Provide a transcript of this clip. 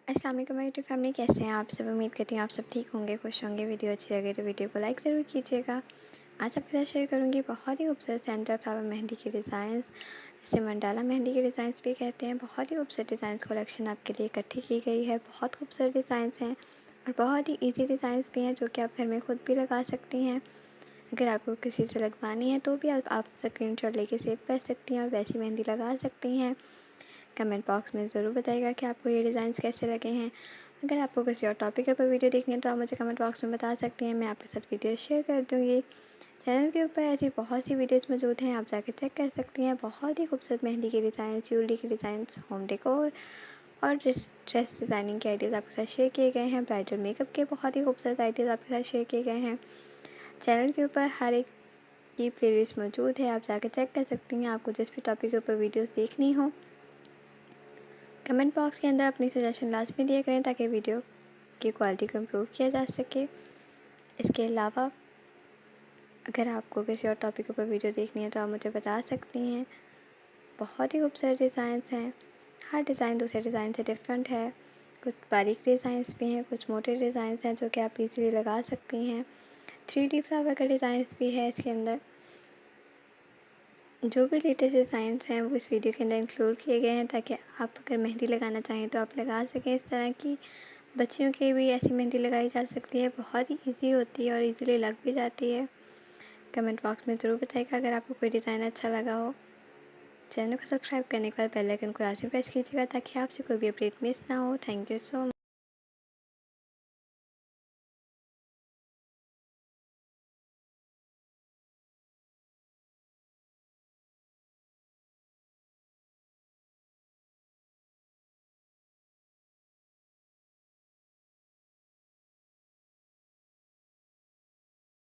अस्सलाम वालेकुम my YouTube family, कैसे हैं आप सब। उम्मीद करती हूँ आप सब ठीक होंगे, खुश होंगे। वीडियो अच्छी लगे तो वीडियो को लाइक ज़रूर कीजिएगा। आज आपके साथ शेयर करूँगी बहुत ही खूबसूरत सेंटर फ्लावर मेहंदी की डिज़ाइंस, जिसे मंडाला मेहंदी के डिज़ाइंस भी कहते हैं। बहुत ही खूबसूरत डिज़ाइंस कलेक्शन आपके लिए इकट्ठी की गई है। बहुत खूबसूरत डिज़ाइंस हैं और बहुत ही ईजी डिज़ाइंस भी हैं, जो कि आप घर में खुद भी लगा सकती हैं। अगर आपको किसी से लगवानी है तो भी आप स्क्रीनशॉट लेके सेव कर सकती हैं और वैसी मेहंदी लगा सकती हैं। कमेंट बॉक्स में ज़रूर बताइएगा कि आपको ये डिज़ाइंस कैसे लगे हैं। अगर आपको किसी और टॉपिक के ऊपर वीडियो देखनी है तो आप मुझे कमेंट बॉक्स में बता सकती हैं, मैं आपके साथ वीडियो शेयर कर दूँगी। चैनल के ऊपर ऐसी बहुत सी वीडियोज़ मौजूद हैं, आप जाके चेक कर सकती हैं। बहुत ही खूबसूरत मेहंदी के डिज़ाइंस, ज्वेलरी के डिज़ाइंस, होम डेकोर और ड्रेस डिज़ाइनिंग के आइडियाज़ आपके साथ शेयर किए गए हैं। ब्राइडल मेकअप के बहुत ही खूबसूरत आइडियाज़ आपके साथ शेयर किए गए हैं। चैनल के ऊपर हर एक की प्लेलिस्ट मौजूद है, आप जाके चेक कर सकती हैं। आपको जिस भी टॉपिक के ऊपर वीडियोज़ देखनी हो, कमेंट बॉक्स के अंदर अपनी सजेशन लाजमी दिया करें, ताकि वीडियो की क्वालिटी को इम्प्रूव किया जा सके। इसके अलावा अगर आपको किसी और टॉपिक के ऊपर वीडियो देखनी है तो आप मुझे बता सकती हैं। बहुत ही खूबसूरत डिज़ाइंस हैं, हर डिज़ाइन दूसरे डिज़ाइन से डिफरेंट है। कुछ बारीक डिज़ाइंस भी हैं, कुछ मोटे डिज़ाइंस हैं जो कि आप इजीली लगा सकती हैं। 3D फ्लावर का डिज़ाइंस भी है इसके अंदर। जो भी लेटेस्ट डिज़ाइंस हैं वो इस वीडियो के अंदर इंक्लूड किए गए हैं, ताकि आप अगर मेहंदी लगाना चाहें तो आप लगा सकें। इस तरह की बच्चियों की भी ऐसी मेहंदी लगाई जा सकती है, बहुत ही इजी होती है और इजीली लग भी जाती है। कमेंट बॉक्स में ज़रूर बताइएगा अगर आपको कोई डिज़ाइन अच्छा लगा हो। चैनल को सब्सक्राइब करने के बाद बेल आइकन को लाजमी प्रेस कीजिएगा, ताकि आपसे कोई भी अपडेट मिस ना हो। Thank you so much.